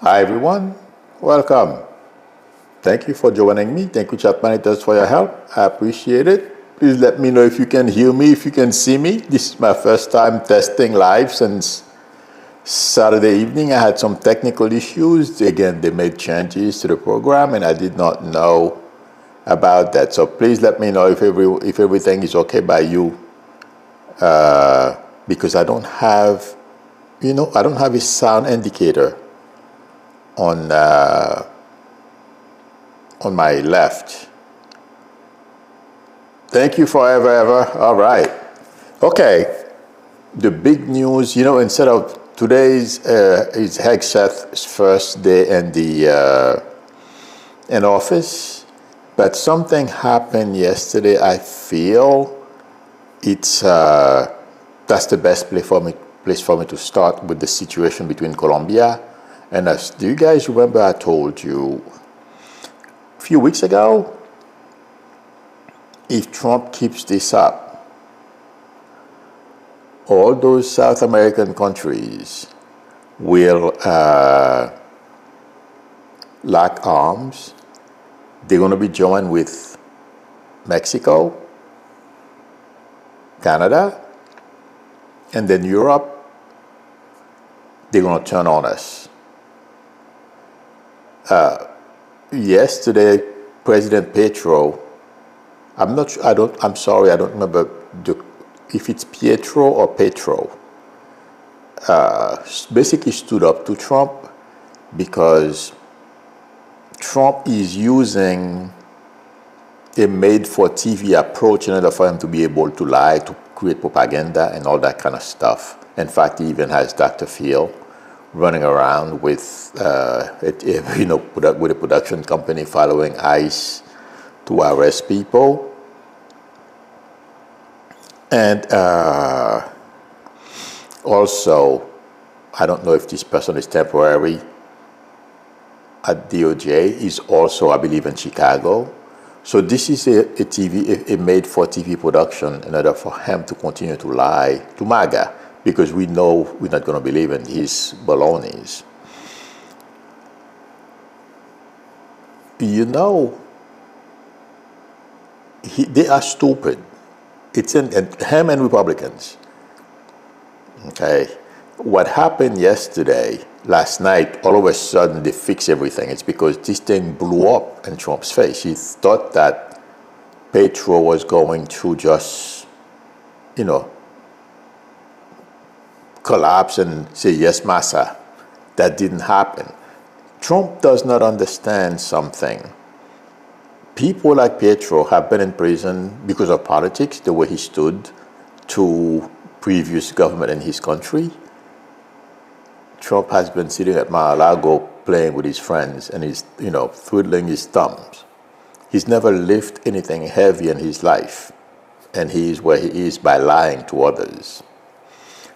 Hi everyone, welcome. Thank you for joining me. Thank you, chat monitors, for your help. I appreciate it. Please let me know if you can hear me, if you can see me. This is my first time testing live since Saturday evening. I had some technical issues. Again, they made changes to the program and I did not know about that. So please let me know if everything is okay by you, because I don't have, I don't have a sound indicator on on my left. Thank you forever, ever. All right. Okay. The big news, instead of today's is Hegseth's first day in office, but something happened yesterday. I feel it's that's the best place for me to start with the situation between Colombia and us. Do you guys remember I told you a few weeks ago, if Trump keeps this up, all those South American countries will lock arms. They're going to be joined with Mexico, Canada, and then Europe. They're going to turn on us. Yesterday, President Petro, I'm sorry, I don't remember if it's Pietro or Petro, basically stood up to Trump because Trump is using a made-for-TV approach in order for him to be able to lie, to create propaganda and all that kind of stuff. In fact, he even has Dr. Phil running around with with a production company following ICE to arrest people. And also, I don't know if this person is temporary at DOJ, is also, I believe, in Chicago. So this is a made-for-TV production in order for him to continue to lie to MAGA, because we know we're not going to believe in his balonies. They are stupid. It's in him and Republicans. Okay, what happened last night, all of a sudden they fix everything. It's because this thing blew up in Trump's face. He thought that Petro was going to just, collapse and say, yes, massa. That didn't happen. Trump does not understand something. People like Petro have been in prison because of politics, the way he stood to previous government in his country. Trump has been sitting at Mar-a-Lago playing with his friends and he's, twiddling his thumbs. He's never lifted anything heavy in his life, and he is where he is by lying to others.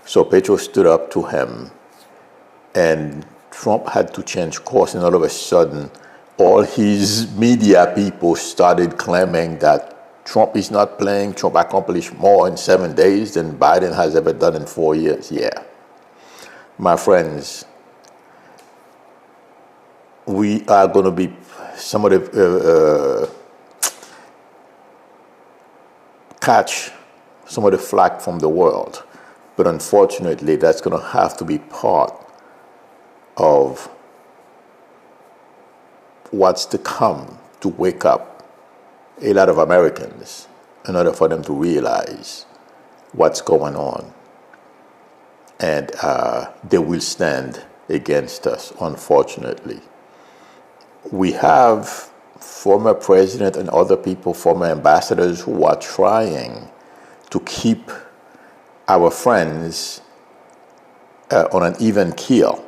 So Petro stood up to him, and Trump had to change course, and all of a sudden, all his media people started claiming that Trump is not playing. Trump accomplished more in 7 days than Biden has ever done in 4 years. Yeah. My friends, we are going to be some of the catch some of the flack from the world. But unfortunately, that's going to have to be part of what's to come to wake up a lot of Americans in order for them to realize what's going on. And they will stand against us, unfortunately. We have former president and other people, former ambassadors, who are trying to keep our friends on an even keel,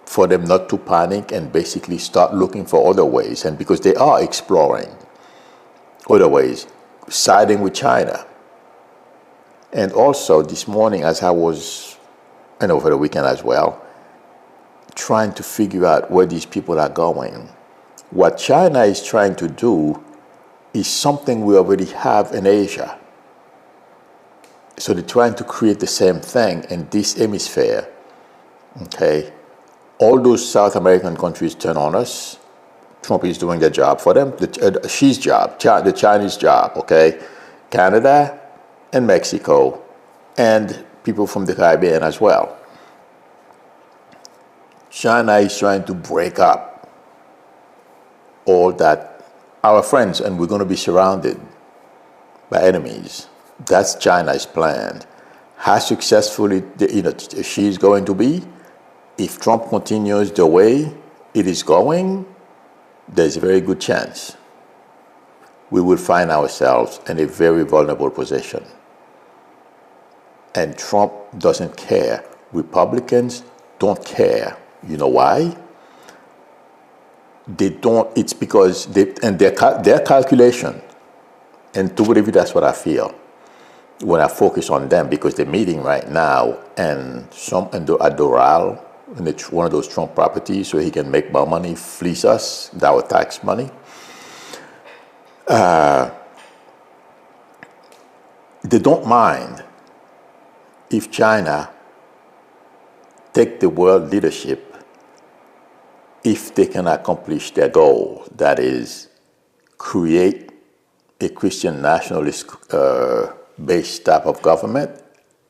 for them not to panic and basically start looking for other ways. And because they are exploring other ways, siding with China. And also this morning, as I was, and over the weekend as well, trying to figure out where these people are going. What China is trying to do is something we already have in Asia. So they're trying to create the same thing in this hemisphere, okay? all those South American countries turn on us. Trump is doing their job for them, Xi's job, the Chinese job, okay? Canada and Mexico and people from the Caribbean as well. China is trying to break up all that, our friends, and we're going to be surrounded by enemies. That's China's plan. How successfully she's going to be, if Trump continues the way it is going, there's a very good chance we will find ourselves in a very vulnerable position. And Trump doesn't care. Republicans don't care. You know why? They don't. It's because their calculation, and to believe it, that's what I feel when I focus on them, because they're meeting right now and at Doral, in one of those Trump properties, so he can make more money, fleece us, our tax money. They don't mind if China take the world leadership if they can accomplish their goal, that is, create a Christian nationalist based type of government.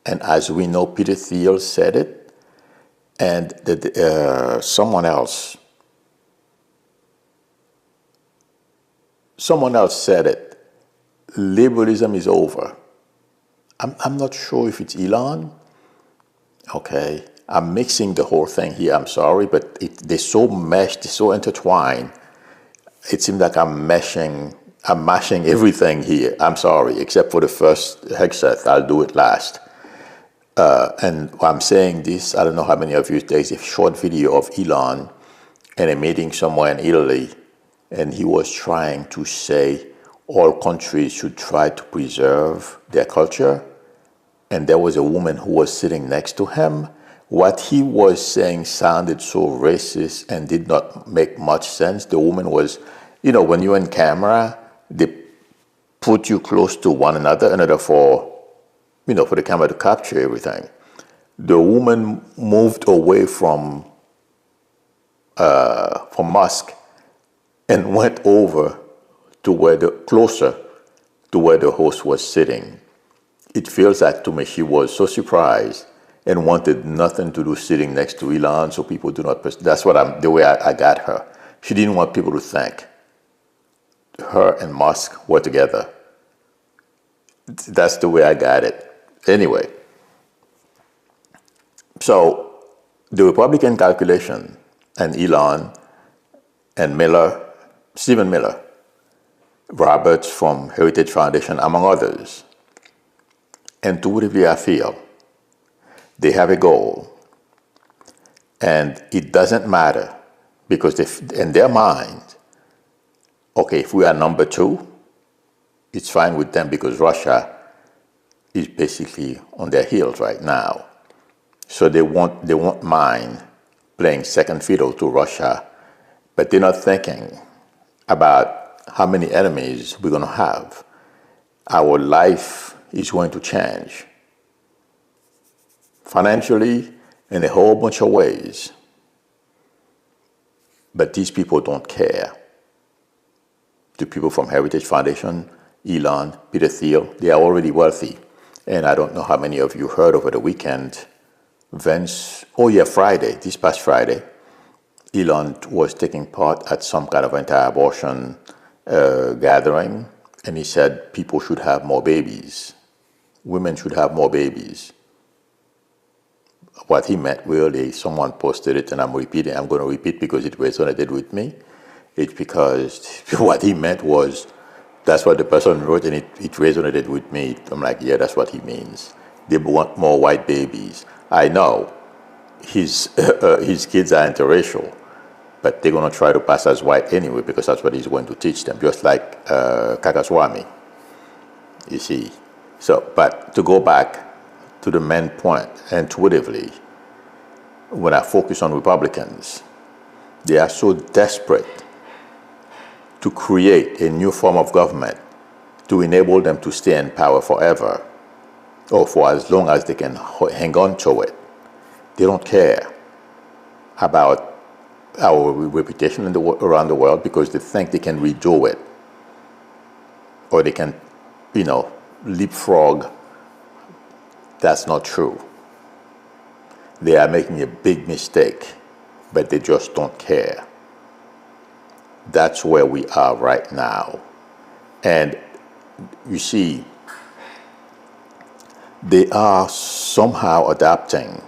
And as we know, Peter Thiel said it, and someone else said it. Liberalism is over. I'm not sure if it's Elon. Okay, I'm mixing the whole thing here. I'm sorry, but they're so meshed, they're so intertwined. It seems like I'm mashing everything here. I'm sorry, except for the first Hegseth. I'll do it last. And I'm saying this, I don't know how many of you, there's a short video of Elon in a meeting somewhere in Italy, and he was trying to say all countries should try to preserve their culture. And there was a woman who was sitting next to him. What he was saying sounded so racist and did not make much sense. The woman was, when you're in camera, they put you close to one another in order for the camera to capture everything. The woman moved away from Musk and went over to closer to where the host was sitting. It feels like to me she was so surprised and wanted nothing to do sitting next to Elon, so people do not. That's the way I got her. She didn't want people to think her and Musk were together. That's the way I got it. Anyway, so the Republican calculation and Elon and Stephen Miller, Roberts from Heritage Foundation, among others, intuitively I feel they have a goal, and it doesn't matter because in their mind, okay, if we are number 2, it's fine with them because Russia is basically on their heels right now. So they won't mind playing second fiddle to Russia, but they're not thinking about how many enemies we're going to have. Our life is going to change financially in a whole bunch of ways. But these people don't care. The people from Heritage Foundation, Elon, Peter Thiel, they are already wealthy. And I don't know how many of you heard over the weekend, Friday, this past Friday, Elon was taking part at some kind of anti-abortion gathering, and he said people should have more babies. Women should have more babies. What he meant really, someone posted it, and I'm going to repeat because it resonated with me. It's because what he meant was, that's what the person wrote, and it resonated with me. I'm like, yeah, that's what he means. They want more white babies. I know his kids are interracial, but they're going to try to pass as white anyway because that's what he's going to teach them, just like Kakaswamy, you see. So, but to go back to the main point, intuitively, when I focus on Republicans, they are so desperate to create a new form of government to enable them to stay in power forever, or for as long as they can hang on to it. They don't care about our reputation in around the world because they think they can redo it, or they can, leapfrog. That's not true. They are making a big mistake, but they just don't care. That's where we are right now. And you see, they are somehow adapting.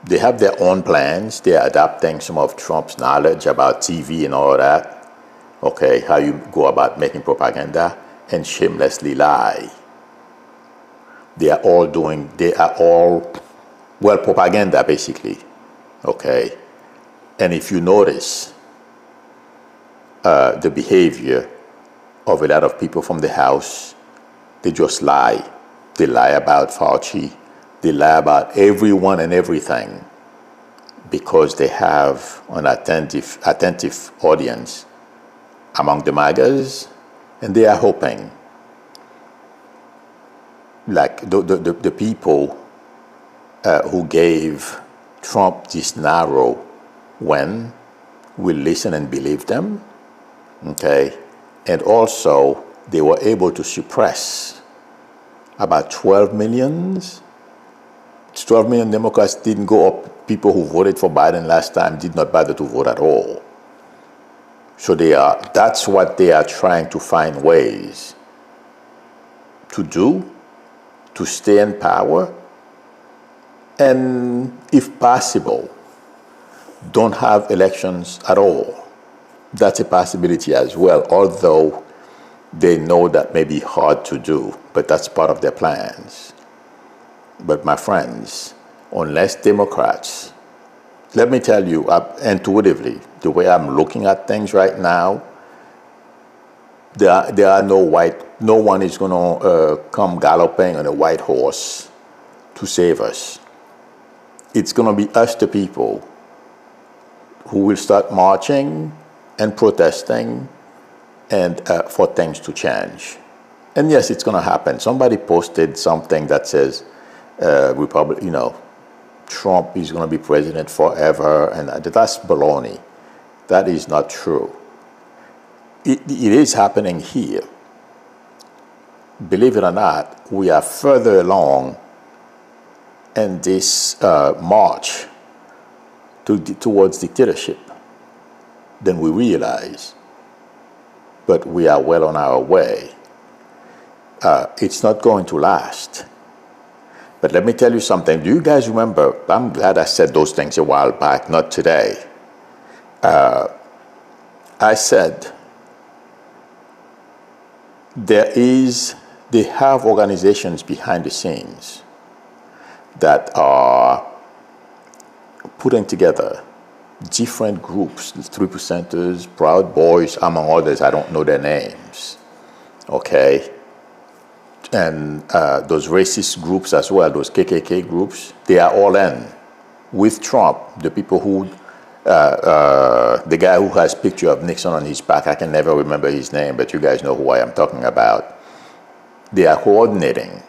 They have their own plans. They are adapting some of Trump's knowledge about TV and all that. Okay, how you go about making propaganda and shamelessly lie. They are all, propaganda basically. Okay, and if you notice the behavior of a lot of people from the House, they just lie. They lie about Fauci. They lie about everyone and everything because they have an attentive audience among the MAGAs, and they are hoping, like the people who gave Trump this narrow win will listen and believe them, okay? And also, they were able to suppress about 12 million Democrats didn't go up. People who voted for Biden last time did not bother to vote at all. So that's what they are trying to find ways to do, to stay in power, and if possible, don't have elections at all. That's a possibility as well, although they know that may be hard to do, but that's part of their plans. But my friends, unless Democrats, let me tell you, intuitively, the way I'm looking at things right now, there are no one is going to come galloping on a white horse to save us. It's going to be us, the people, who will start marching and protesting and for things to change. And yes, it's going to happen. Somebody posted something that says, Trump is going to be president forever, and that's baloney. That is not true. It is happening here. Believe it or not, we are further along in this march towards dictatorship than we realize. But we are well on our way. It's not going to last. But let me tell you something. Do you guys remember? I'm glad I said those things a while back, not today. I said they have organizations behind the scenes that are putting together different groups, 3%ers, Proud Boys, among others. I don't know their names. Okay? And those racist groups as well, those KKK groups, they are all in with Trump. The people who, the guy who has a picture of Nixon on his back, I can never remember his name, but you guys know who I am talking about. They are coordinating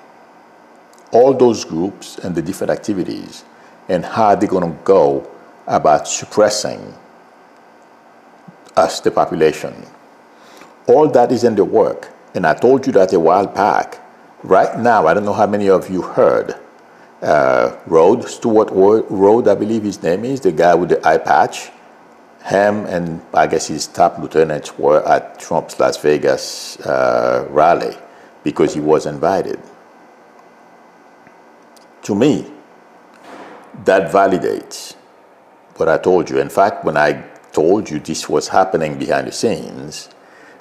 all those groups and the different activities and how they're going to go about suppressing us, the population. All that is in the work. And I told you that a while back. Right now, I don't know how many of you heard, Stuart Rhodes, I believe his name is, the guy with the eye patch. Him and I guess his top lieutenants were at Trump's Las Vegas rally because he was invited. To me, that validates what I told you. In fact, when I told you this was happening behind the scenes,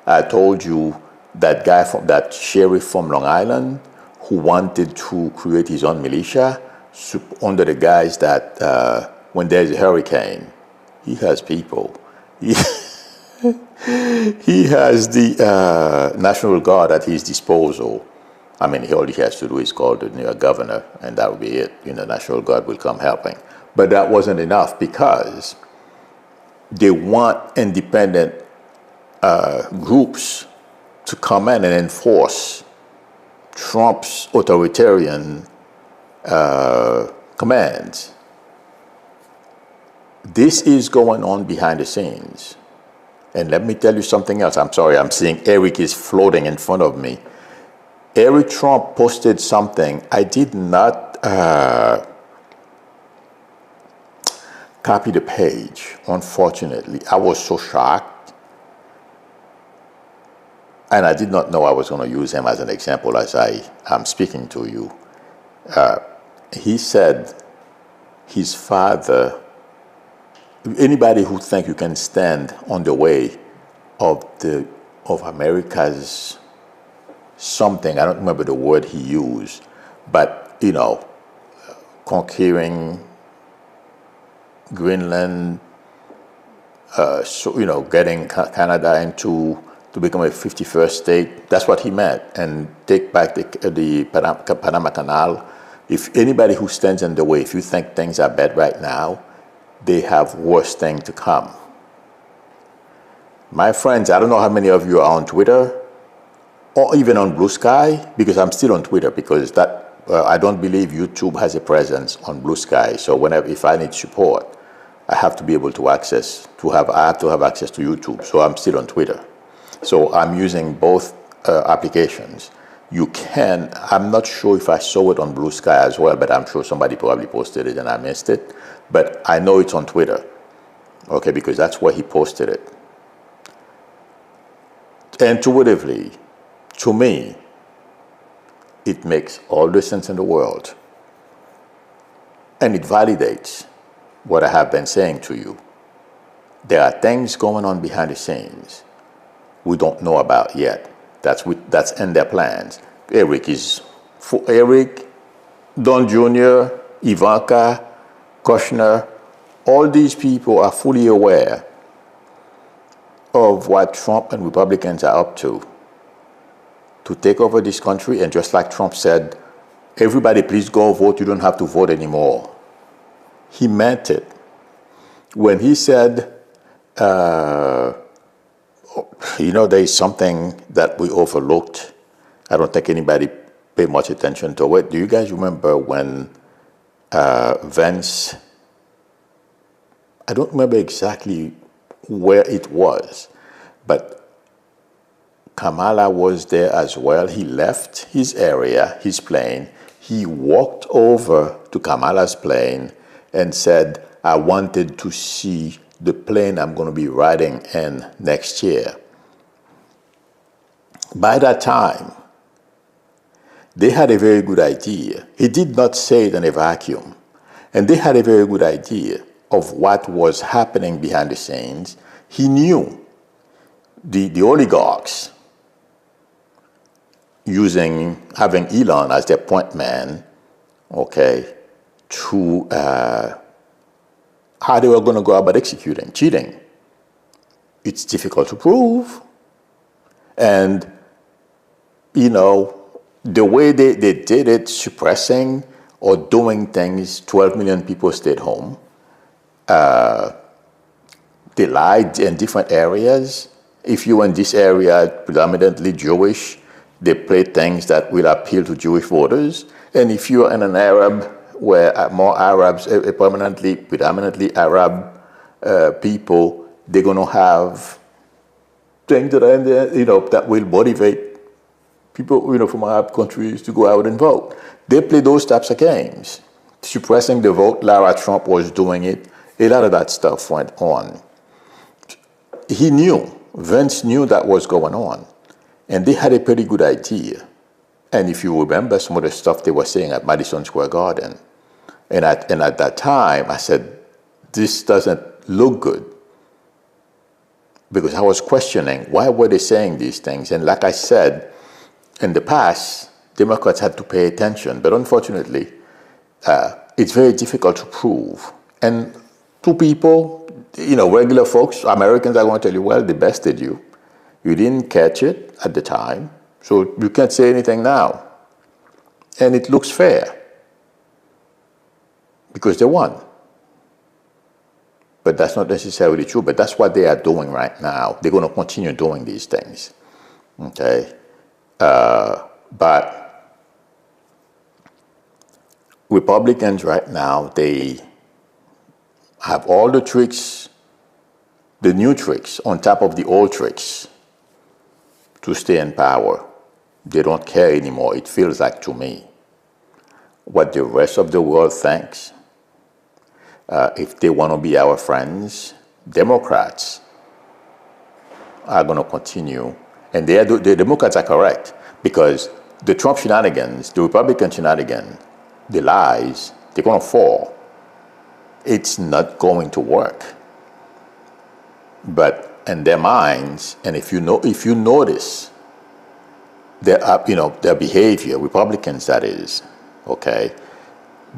I told you that sheriff from Long Island who wanted to create his own militia under the guise that when there's a hurricane, he has people. He has the National Guard at his disposal. I mean, all he has to do is call the new governor, and that will be it. National Guard will come helping. But that wasn't enough because they want independent groups to come in and enforce Trump's authoritarian commands. This is going on behind the scenes. And let me tell you something else. I'm sorry, I'm seeing Eric is floating in front of me. Eric Trump posted something. I did not copy the page, unfortunately. I was so shocked. And I did not know I was going to use him as an example as I am speaking to you. He said his father, anybody who thinks you can stand on the way of America's something, I don't remember the word he used, but, you know, conquering Greenland, so, you know, getting Canada into to become a 51st state. That's what he meant. And take back the Panama Canal. If anybody who stands in the way, if you think things are bad right now, they have worse things to come. My friends, I don't know how many of you are on Twitter or even on Blue Sky, because I'm still on Twitter, because that I don't believe YouTube has a presence on Blue Sky. So whenever, if I need support, I have to be able to I have to have access to YouTube. So I'm still on Twitter. So I'm using both applications. You can, I'm not sure if I saw it on Blue Sky as well, but I'm sure somebody probably posted it and I missed it. But I know it's on Twitter, okay, because that's where he posted it. Intuitively, to me, it makes all the sense in the world. And it validates what I have been saying to you. There are things going on behind the scenes we don't know about yet. That's in their plans. Eric, Don Jr., Ivanka, Kushner, all these people are fully aware of what Trump and Republicans are up to take over this country. And just like Trump said, everybody please go vote, you don't have to vote anymore. He meant it. When he said, you know, there is something that we overlooked. I don't think anybody paid much attention to it. Do you guys remember when Vance, I don't remember exactly where it was, but Kamala was there as well. He left his area, his plane. He walked over to Kamala's plane and said, I wanted to see the plane I'm going to be riding in next year. By that time, they had a very good idea. He did not say it in a vacuum. And they had a very good idea of what was happening behind the scenes. He knew the oligarchs having Elon as their point man, okay, to how they were going to go about executing, cheating. It's difficult to prove. And, you know, the way they did it, suppressing or doing things, 12 million people stayed home. They lied in different areas. If you're in this area, predominantly Jewish, they play things that will appeal to Jewish voters. And if you're in an Arab, where more Arabs, predominantly Arab people, they're going to have things that are in there, you know, that will motivate people, you know, from Arab countries to go out and vote. They play those types of games. Suppressing the vote, Lara Trump was doing it. A lot of that stuff went on. He knew, Vince knew that was going on. And they had a pretty good idea. And if you remember some of the stuff they were saying at Madison Square Garden, and at that time, I said, this doesn't look good. Because I was questioning, why were they saying these things? And like I said, in the past, Democrats had to pay attention. But unfortunately, it's very difficult to prove. And to people, you know, regular folks, Americans are going to tell you, well, they bested you. You didn't catch it at the time, so you can't say anything now. And it looks fair because they won. But that's not necessarily true, but that's what they are doing right now. They're going to continue doing these things, okay? But Republicans right now, they have all the tricks, the new tricks on top of the old tricks to stay in power. They don't care anymore, it feels like to me. What the rest of the world thinks, if they want to be our friends, Democrats are going to continue. And the Democrats are correct, because the Trump shenanigans, the Republican shenanigans, the lies, they're going to fall. It's not going to work. But in their minds, and if you notice their behavior, Republicans that is, okay,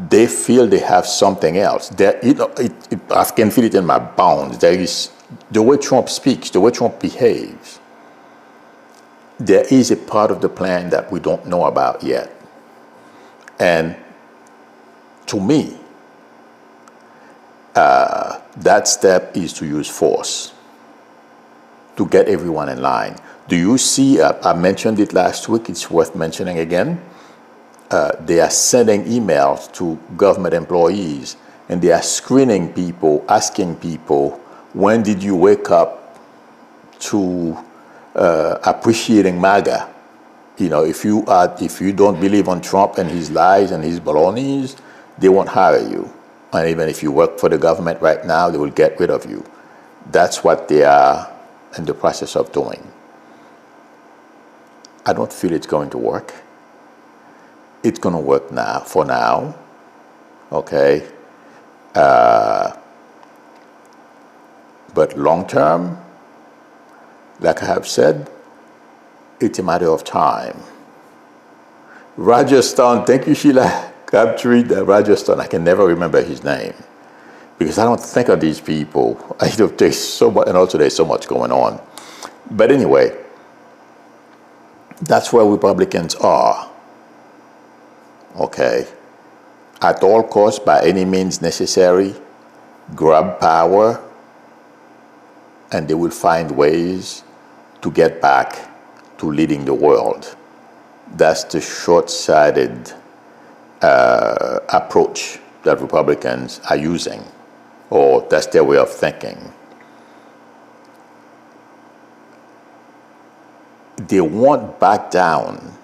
they feel they have something else. I can feel it in my bones. There is the way Trump speaks, the way Trump behaves. There is a part of the plan that we don't know about yet. And to me, that step is to use force to get everyone in line. Do you see, I mentioned it last week, it's worth mentioning again. They are sending emails to government employees, and they are screening people, asking people, when did you wake up to appreciating MAGA? If you don't believe on Trump and his lies and his balonies, they won't hire you. And even if you work for the government right now, they will get rid of you. That's what they are in the process of doing. I don't feel it's going to work. It's going to work now, for now, okay? But long term, like I have said, it's a matter of time. Rajasthan, thank you, Sheila. Captured Rajasthan, I can never remember his name because I don't think of these people. There's so much, and also there's so much going on. But anyway, that's where Republicans are. Okay, at all costs, by any means necessary, grab power, and they will find ways to get back to leading the world. That's the short-sighted approach that Republicans are using, or that's their way of thinking. They won't back down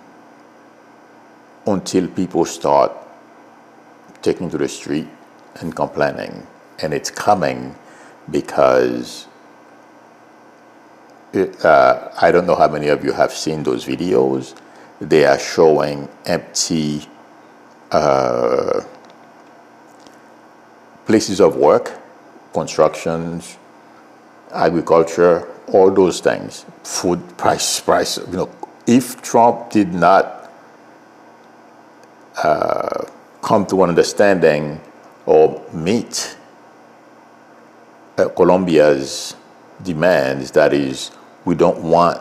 until people start taking to the street and complaining. And it's coming because I don't know how many of you have seen those videos. They are showing empty places of work, constructions, agriculture, all those things, food price. If Trump did not come to an understanding or meet Colombia's demands, that is, we don't want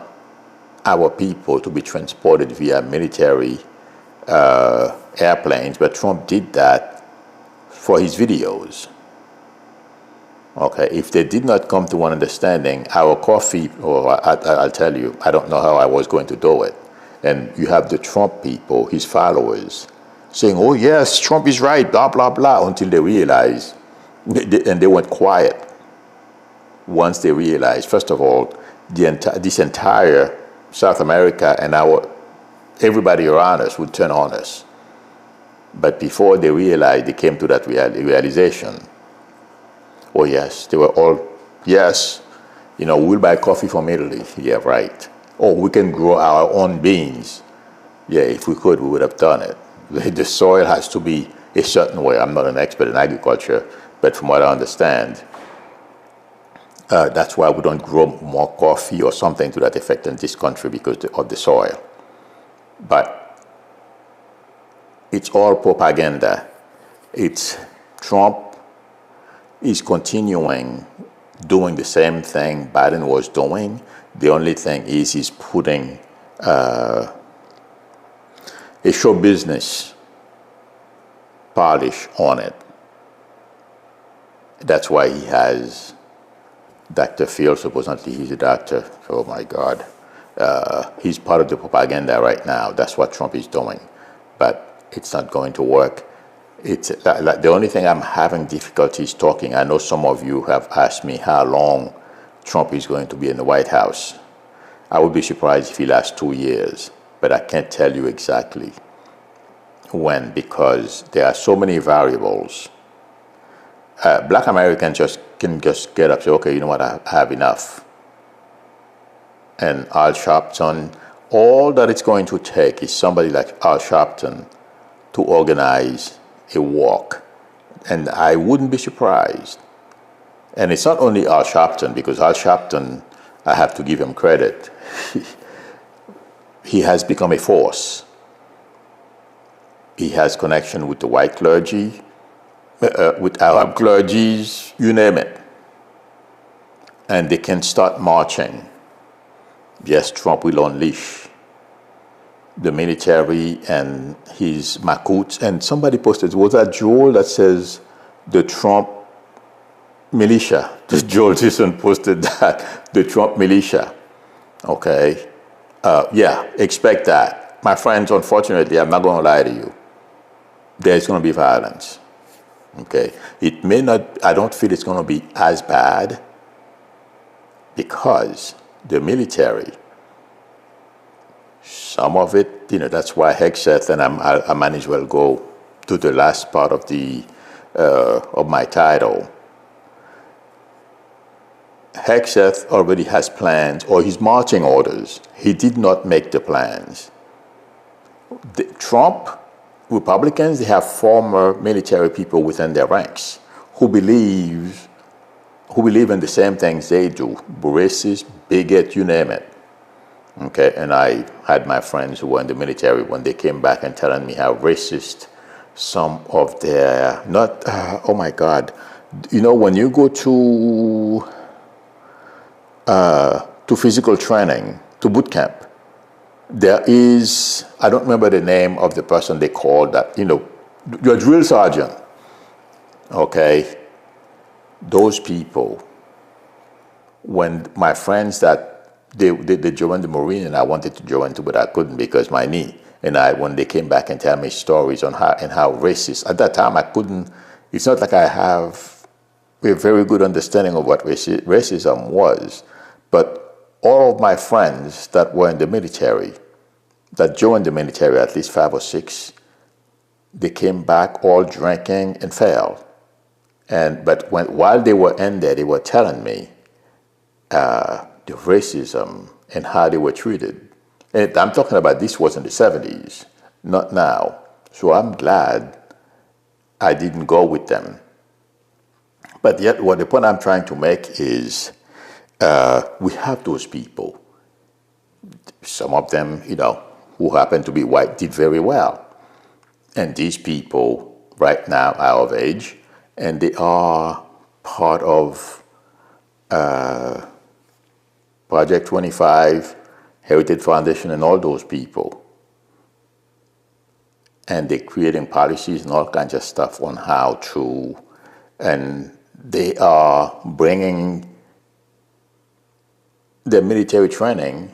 our people to be transported via military airplanes, but Trump did that for his videos. Okay, if they did not come to one understanding, our coffee, or I'll tell you, I don't know how I was going to do it. And you have the Trump people, his followers, saying, oh yes, Trump is right, blah, blah, blah, until they realize, and they went quiet. Once they realized, first of all, this entire South America and everybody around us would turn on us. But before they realized, they came to that realization. Oh yes, they were all, yes, we'll buy coffee from Italy. Yeah, right. Or we can grow our own beans. Yeah, if we could, we would have done it. The soil has to be a certain way. I'm not an expert in agriculture, but from what I understand, that's why we don't grow more coffee or something to that effect in this country, because of the soil. But it's all propaganda. It's Trump is continuing doing the same thing Biden was doing. The only thing is he's putting a show business polish on it. That's why he has Dr. Phil, supposedly he's a doctor. Oh my God. He's part of the propaganda right now. That's what Trump is doing. But it's not going to work. It's like the only thing I'm having difficulties talking. I know some of you have asked me how long Trump is going to be in the White House. I would be surprised if he lasts 2 years, but I can't tell you exactly when, because there are so many variables. Black Americans can just get up and say, okay, you know what, I have enough. And Al Sharpton, all that it's going to take is somebody like Al Sharpton to organize a walk. And I wouldn't be surprised. And it's not only Al Sharpton, because Al Sharpton, I have to give him credit. He has become a force. He has connection with the white clergy, with Arab clergies, you name it. And they can start marching. Yes, Trump will unleash the military and his makouts. And somebody posted, was that Joel that says the Trump militia? Joel Jason posted that, the Trump militia. Okay. Yeah, expect that. My friends, unfortunately, I'm not going to lie to you. There's going to be violence. Okay. It may not, I don't feel it's going to be as bad because the military, some of it, that's why Hegseth, and I might as well go to the last part of of my title. Hegseth already has plans, or his marching orders. He did not make the plans. Trump, Republicans, they have former military people within their ranks who believe in the same things they do. Racist, bigot, you name it. Okay, and I had my friends who were in the military when they came back and telling me how racist some of their, oh my God, when you go to physical training, to boot camp, there is, I don't remember the name of the person they called that, your drill sergeant. Okay, those people, when my friends that they joined the Marine, and I wanted to join too, but I couldn't because my knee. And when they came back and tell me stories on how racist, at that time I couldn't, it's not like I have a very good understanding of what racism was. But all of my friends that were in the military, that joined the military, at least 5 or 6, they came back all drinking and failed. But while they were in there, they were telling me the racism and how they were treated. And I'm talking about this was in the 70s, not now. So I'm glad I didn't go with them. But yet, what the point I'm trying to make is we have those people. Some of them, who happen to be white, did very well. And these people right now are of age, and they are part of Project 25, Heritage Foundation, and all those people. And they're creating policies and all kinds of stuff on how to, and they are bringing the military training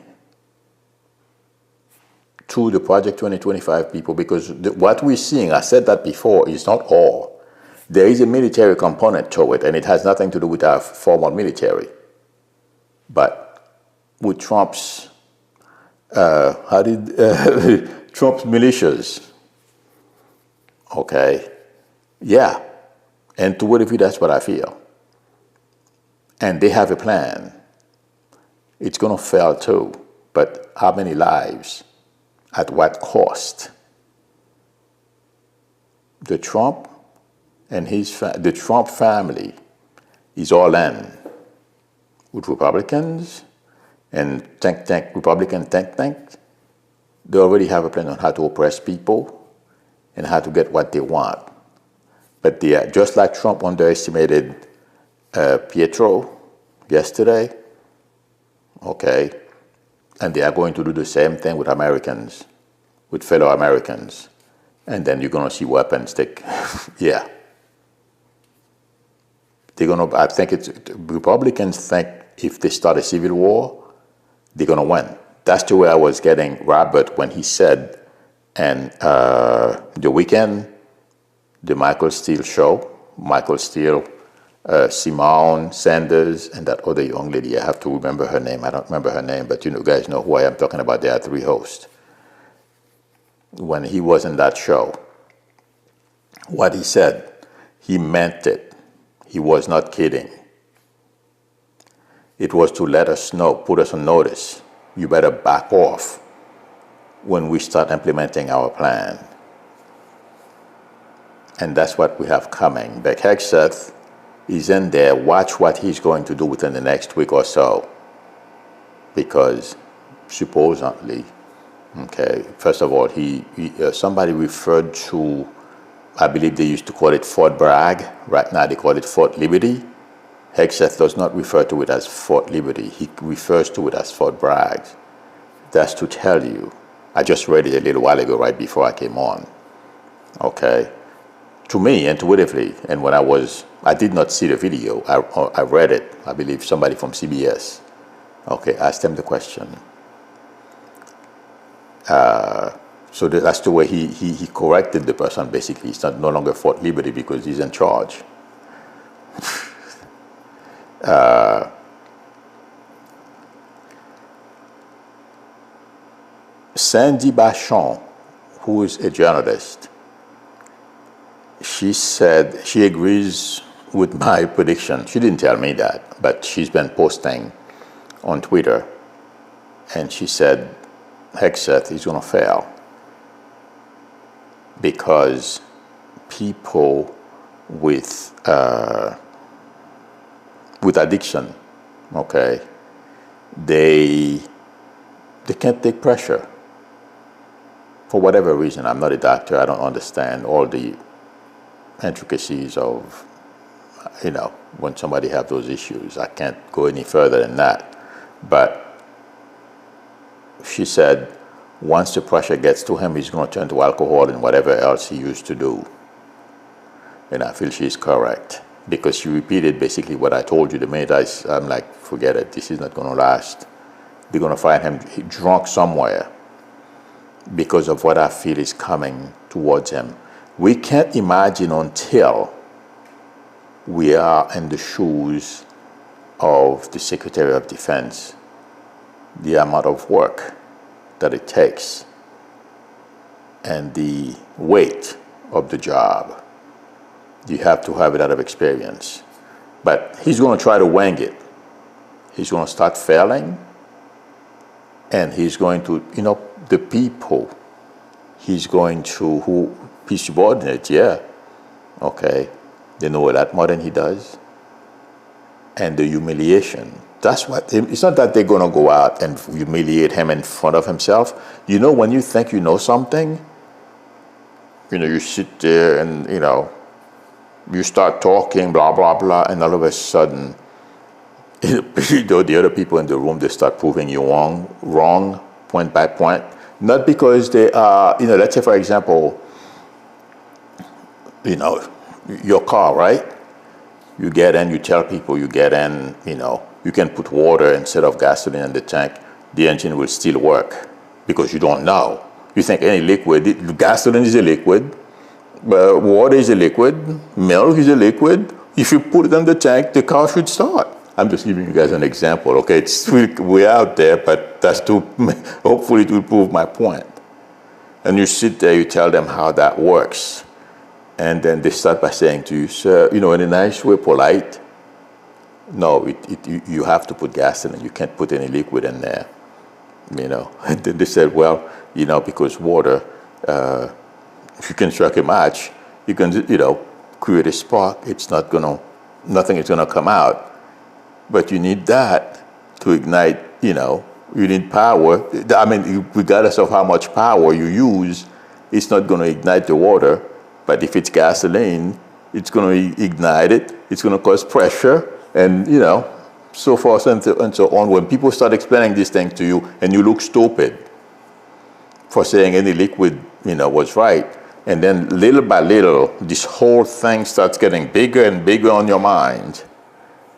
to the Project 2025 people, because what we're seeing, I said that before, is not all. There is a military component to it, and it has nothing to do with our formal military. But with Trump's, Trump's militias, okay, yeah, and to what if that's what I feel. And they have a plan. It's going to fail too, but how many lives? At what cost? The Trump and the Trump family is all in with Republicans and Republican think tanks. They already have a plan on how to oppress people and how to get what they want. But just like Trump underestimated Pietro yesterday, okay, and they are going to do the same thing with Americans, with fellow Americans. And then you're going to see weapons take, yeah. I think Republicans think if they start a civil war, they're going to win. That's the way I was getting Robert when he said, and the weekend, the Michael Steele show. Michael Steele, Simone Sanders, and that other young lady. I have to remember her name. I don't remember her name, but you guys know who I am talking about. There are 3 hosts. When he was in that show, what he said, he meant it. He was not kidding. It was to let us know, put us on notice. You better back off when we start implementing our plan. And that's what we have coming. But Hegseth is in there. Watch what he's going to do within the next week or so. Because supposedly, okay, first of all, somebody referred to, I believe they used to call it Fort Bragg. Right now they call it Fort Liberty. Hegseth does not refer to it as Fort Liberty. He refers to it as Fort Bragg. That's to tell you. I just read it a little while ago, right before I came on. Okay. To me, intuitively, and when I did not see the video. I read it. I believe somebody from CBS. Okay, asked him the question. So that's the way he corrected the person, basically. It's no longer Fort Liberty because he's in charge. Sandy Bachon, who is a journalist, she said she agrees with my prediction. She didn't tell me that, but she's been posting on Twitter, and she said Hegseth is going to fail because people with addiction, okay, they can't take pressure for whatever reason. I'm not a doctor. I don't understand all the intricacies of, when somebody have those issues. I can't go any further than that. But she said once the pressure gets to him, he's going to turn to alcohol and whatever else he used to do. And I feel she's correct because she repeated basically what I told you the minute I'm like, forget it. This is not going to last. They're going to find him drunk somewhere because of what I feel is coming towards him. We can't imagine until we are in the shoes of the Secretary of Defense the amount of work that it takes and the weight of the job. You have to have a lot of experience. But he's going to try to wing it. He's going to start failing, and he's going to, the people he's going to, who his subordinates, okay, they know a lot more than he does. And the humiliation, that's what, it's not that they're going to go out and humiliate him in front of himself. When you think you know something, you sit there and, you start talking, blah, blah, blah, and all of a sudden, the other people in the room, they start proving you wrong, point by point. Not because they are, let's say, for example, your car, right? You get in, you tell people you get in, you can put water instead of gasoline in the tank. The engine will still work because you don't know. You think any liquid, gasoline is a liquid, water is a liquid, milk is a liquid. If you put it in the tank, the car should start. I'm just giving you guys an example, okay? It's way out there, but that's hopefully it will prove my point. And you sit there, you tell them how that works. And then they start by saying to you, sir, in a nice way, polite. No, you have to put gasoline. You can't put any liquid in there, And then they said, well, because water, if you can strike a match, you can, create a spark. It's nothing is gonna come out. But you need that to ignite, you need power. I mean, regardless of how much power you use, it's not gonna ignite the water. But if it's gasoline, it's gonna ignite it. It's gonna cause pressure, and so forth and so on. When people start explaining these things to you, and you look stupid for saying any liquid, was right. And then little by little, this whole thing starts getting bigger and bigger on your mind.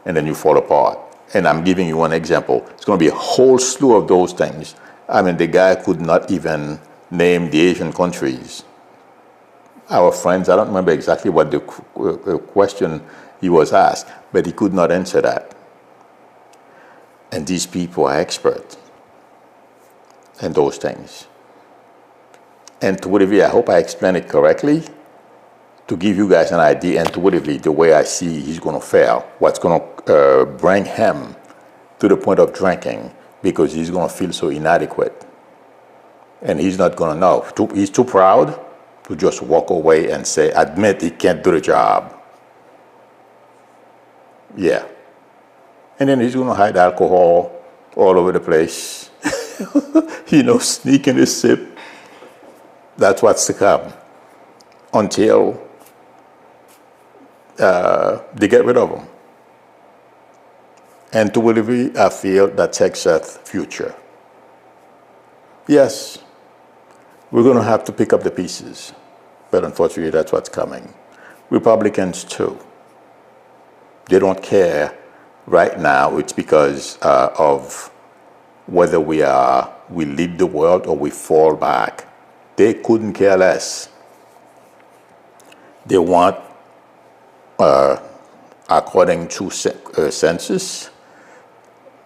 And then you fall apart. And I'm giving you one example. It's going to be a whole slew of those things. I mean, the guy could not even name the Asian countries. our friends, I don't remember exactly what the question he was asked, but he could not answer that. And these people are experts in those things. And intuitively, I hope I explained it correctly to give you guys an idea intuitively the way I see he's going to fail, what's going to bring him to the point of drinking, because he's going to feel so inadequate. And he's not going to know. He's too proud to just walk away and say, admit he can't do the job. Yeah. And then he's going to hide alcohol all over the place. Sneaking his sip. That's what's to come. Until they get rid of him. And intuitively, I feel that's Hegseth's future. Yes, we're going to have to pick up the pieces. But unfortunately, that's what's coming. Republicans, too. They don't care right now. It's because of whether we lead the world or we fall back. They couldn't care less. They want, according to census,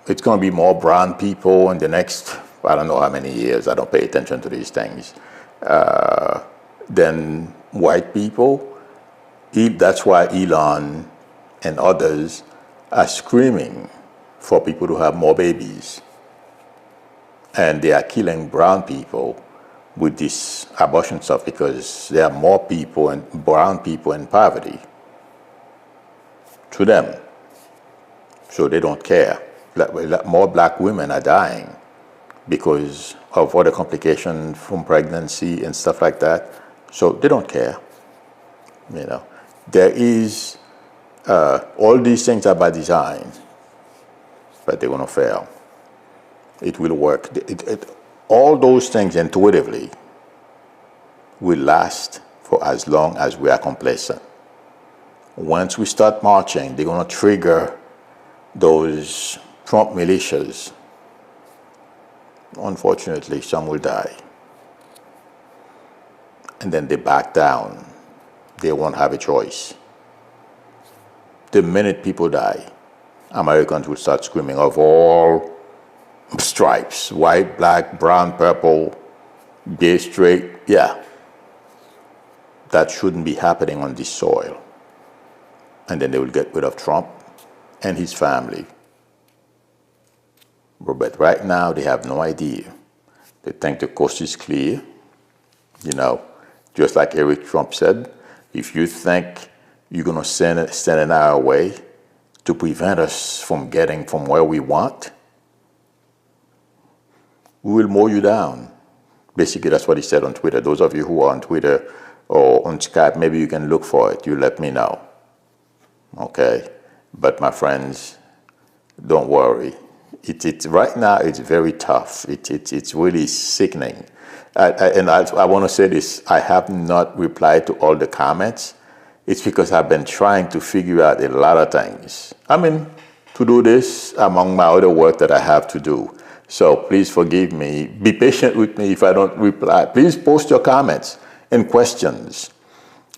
it's going to be more brown people in the next, I don't know how many years, I don't pay attention to these things, than white people. That's why Elon and others are screaming for people to have more babies. And they are killing brown people with this abortion stuff because there are more people and brown people in poverty to them. So they don't care. More black women are dying because of other complications from pregnancy and stuff like that. So they don't care. There is, all these things are by design, but they're going to fail. It will work. All those things intuitively will last for as long as we are complacent. Once we start marching, they're going to trigger those Trump militias. Unfortunately, some will die. And then they back down. They won't have a choice. The minute people die, Americans will start screaming of all stripes, white, black, brown, purple, gay, straight, yeah. That shouldn't be happening on this soil. And then they will get rid of Trump and his family. But right now, they have no idea. They think the coast is clear. Just like Eric Trump said, if you think you're going to stand in our way to prevent us from getting from where we want, we will mow you down. Basically, that's what he said on Twitter. Those of you who are on Twitter or on Skype, maybe you can look for it. You let me know. Okay? But my friends, don't worry. Right now, it's very tough. It's really sickening. I want to say this. I have not replied to all the comments. It's because I've been trying to figure out a lot of things. To do this among my other work that I have to do. So please forgive me. Be patient with me if I don't reply. Please post your comments and questions.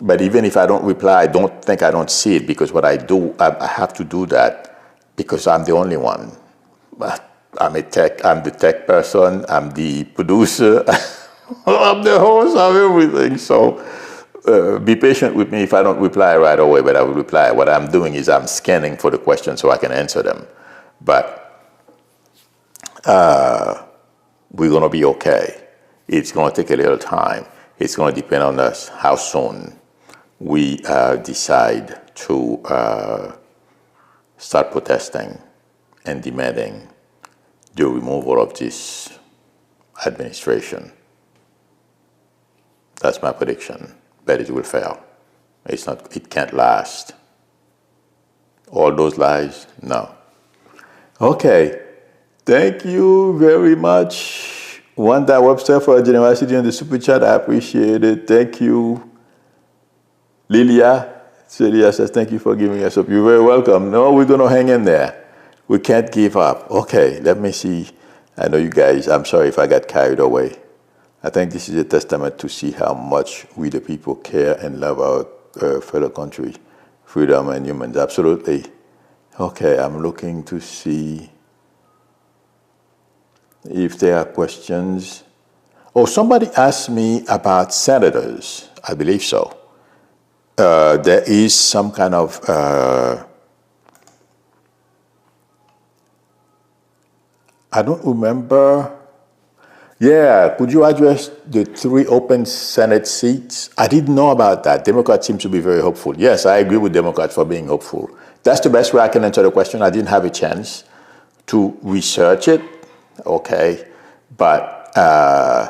But even if I don't reply, don't think I don't see it, because what I do, I have to do that because I'm the only one. I'm the tech person, I'm the producer, I'm the host of everything. So be patient with me if I don't reply right away, but I will reply. What I'm doing is I'm scanning for the questions so I can answer them. But we're going to be okay. It's going to take a little time. It's going to depend on us how soon we decide to start protesting and demanding the removal of this administration. That's my prediction, but it will fail. It can't last. All those lies, no. Okay, thank you very much. Want that website for generosity on the super chat? I appreciate it. Thank you. Lilia says, thank you for giving us up. You're very welcome. No, we're going to hang in there. We can't give up. Okay, let me see. I know you guys, I'm sorry if I got carried away. I think this is a testament to see how much we the people care and love our fellow country, freedom and humans. Absolutely. Okay, I'm looking to see if there are questions. Oh, somebody asked me about senators. I believe so. There is some kind of I don't remember. Yeah, could you address the 3 open Senate seats? I didn't know about that. Democrats seem to be very hopeful. Yes, I agree with Democrats for being hopeful. That's the best way I can answer the question. I didn't have a chance to research it, okay? But I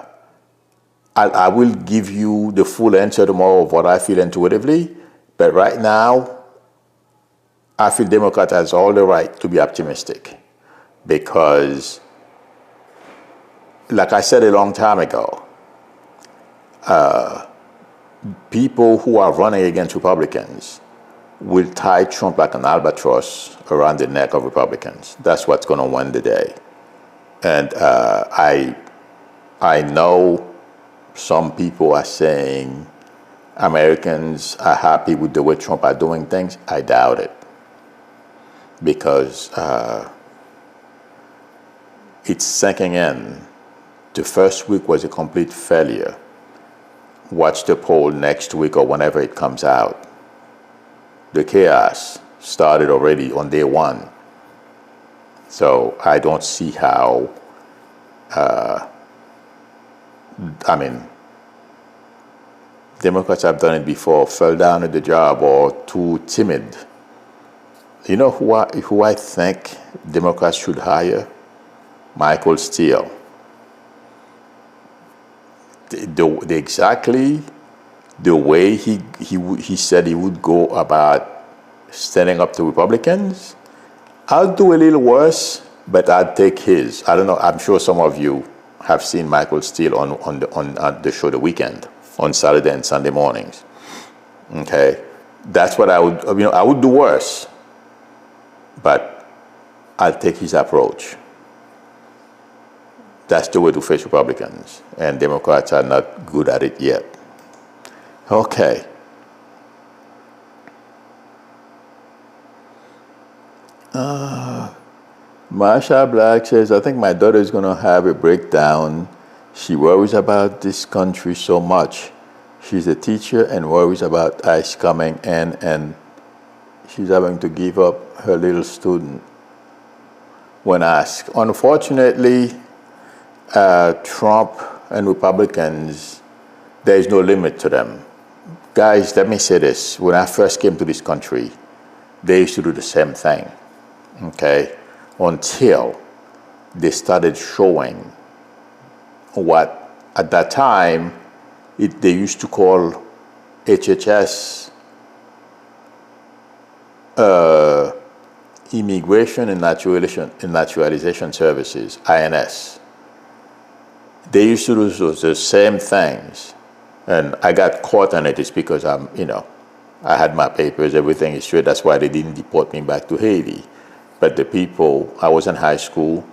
will give you the full answer tomorrow of what I feel intuitively. But right now, I feel Democrat has all the right to be optimistic because, like I said a long time ago, people who are running against Republicans will tie Trump like an albatross around the neck of Republicans. That's what's going to win the day. And I know some people are saying Americans are happy with the way Trump are doing things. I doubt it. Because it's sinking in. The first week was a complete failure. Watch the poll next week or whenever it comes out. The chaos started already on day 1. So I don't see how, Democrats have done it before, fell down at the job or too timid. You know who I think Democrats should hire? Michael Steele. Exactly the way he said he would go about standing up to Republicans. I'll do a little worse, but I'll take his. I don't know. I'm sure some of you have seen Michael Steele on the show The Weekend on Saturday and Sunday mornings. Okay, that's what I would. I would do worse, but I'll take his approach. That's the way to face Republicans, and Democrats are not good at it yet. Okay. Marsha Black says, I think my daughter is going to have a breakdown. She worries about this country so much. She's a teacher and worries about ICE coming in, and she's having to give up her little student when asked. Unfortunately, Trump and Republicans, there is no limit to them. Guys, let me say this. When I first came to this country, they used to do the same thing, okay? Until they started showing what, at that time, they used to call HHS Immigration and Naturalization Services, INS. They used to do the same things. And I got caught on it. It's because I had my papers, everything is straight. That's why they didn't deport me back to Haiti. But the people, I was in high school.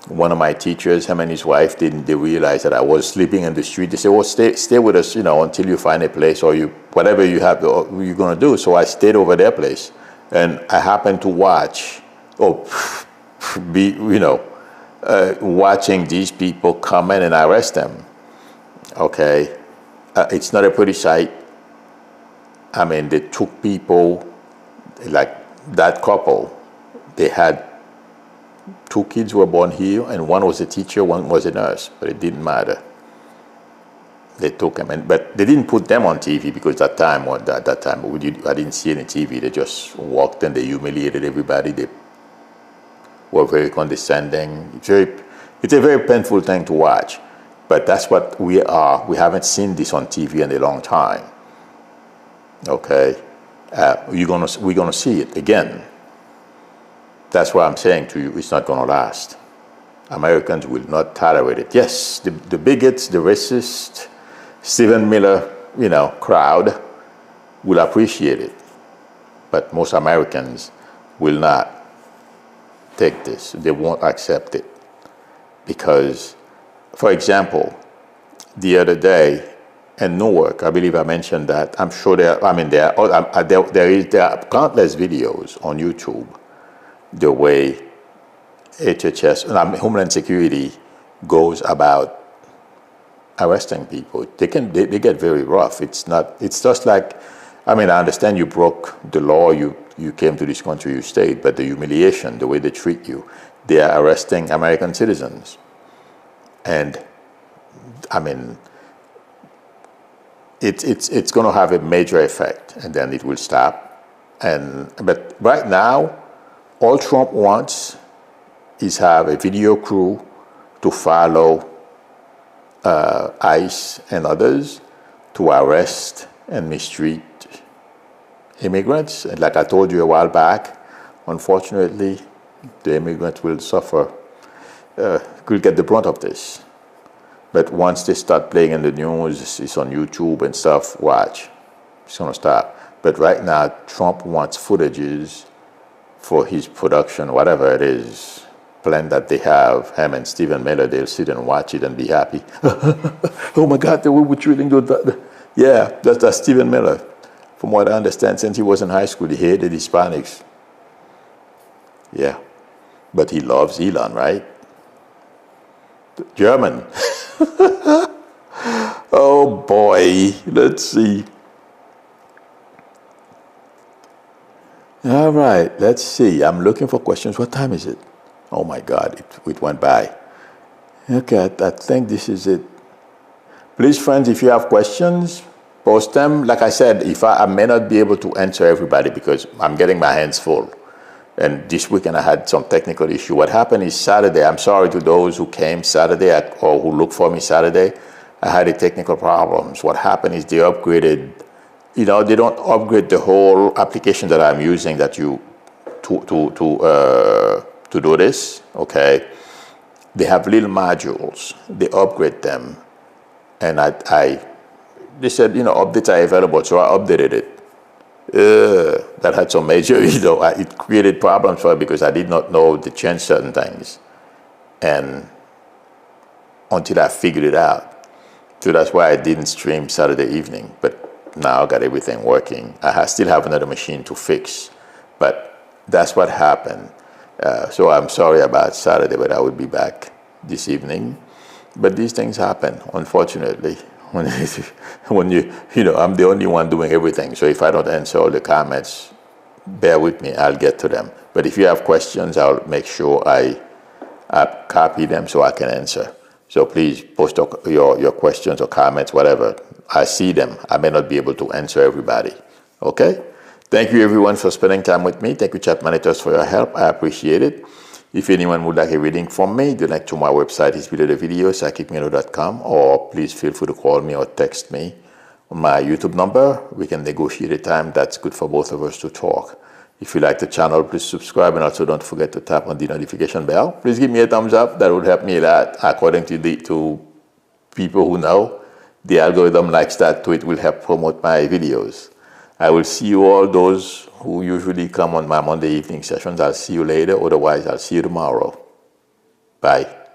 One of my teachers, him and his wife, they realized that I was sleeping in the street. They said, well, stay with us, until you find a place or whatever you have, you're going to do. So I stayed over their place. And I happened to watch, watching these people come in and arrest them. Okay. It's not a pretty sight. They took people, like that couple. They had 2 kids who were born here, and one was a teacher, one was a nurse, but it didn't matter. They took them, but they didn't put them on TV because at that time, I didn't see any TV. They just walked and they humiliated everybody. They were very condescending. It's a very painful thing to watch. But that's what we are. We haven't seen this on TV in a long time. Okay, we're gonna see it again. That's why I'm saying to you, it's not gonna last. Americans will not tolerate it. Yes, the bigots, the racist, Stephen Miller, crowd will appreciate it, but most Americans will not take this. They won't accept it because. For example, the other day in Newark. I believe I mentioned that. I'm sure there are countless videos on YouTube the way HHS, Homeland Security goes about arresting people. They get very rough. It's just like, I understand you broke the law, you came to this country, you stayed, but the humiliation, the way they treat you, they are arresting American citizens. And it's going to have a major effect, and then it will stop. But right now, all Trump wants is have a video crew to follow ICE and others to arrest and mistreat immigrants. And like I told you a while back, unfortunately, the immigrants will suffer, will get the brunt of this. But once they start playing in the news, it's on YouTube and stuff, watch. It's going to stop. But right now, Trump wants footages for his production, whatever it is, plan that they have, him and Stephen Miller, they'll sit and watch it and be happy. Oh my God, they were treating those. Yeah, that's Stephen Miller. From what I understand, since he was in high school, he hated Hispanics. Yeah, but he loves Elon, right? German. Oh boy, let's see. All right, let's see. I'm looking for questions. What time is it? Oh my God, it went by. Okay, I think this is it. Please, friends, if you have questions, post them. Like I said, if I may not be able to answer everybody because I'm getting my hands full. And this weekend I had some technical issue. What happened is Saturday, I'm sorry to those who came Saturday or who looked for me Saturday, I had a technical problems. What happened is they upgraded, they don't upgrade the whole application that I'm using that you, to do this, okay? They have little modules, they upgrade them. And they said, updates are available, so I updated it. That had some major, it created problems for me because I did not know to change certain things. And until I figured it out. So that's why I didn't stream Saturday evening. But now I got everything working. I still have another machine to fix. But that's what happened. So I'm sorry about Saturday, but I will be back this evening. But these things happen, unfortunately. When I'm the only one doing everything. So if I don't answer all the comments, bear with me, I'll get to them. But if you have questions, I'll make sure I copy them so I can answer. So please post your questions or comments, whatever. I see them. I may not be able to answer everybody. Okay? Thank you, everyone, for spending time with me. Thank you, chat monitors, for your help. I appreciate it. If anyone would like a reading from me, the link to my website is below the video, psychicmilo.com, or please feel free to call me or text me on my YouTube number. We can negotiate a time that's good for both of us to talk. If you like the channel, please subscribe, and also don't forget to tap on the notification bell. Please give me a thumbs up. That would help me a lot. According to people who know, the algorithm likes that too. It will help promote my videos. I will see you all, those who usually come on my Monday evening sessions. I'll see you later. Otherwise, I'll see you tomorrow. Bye.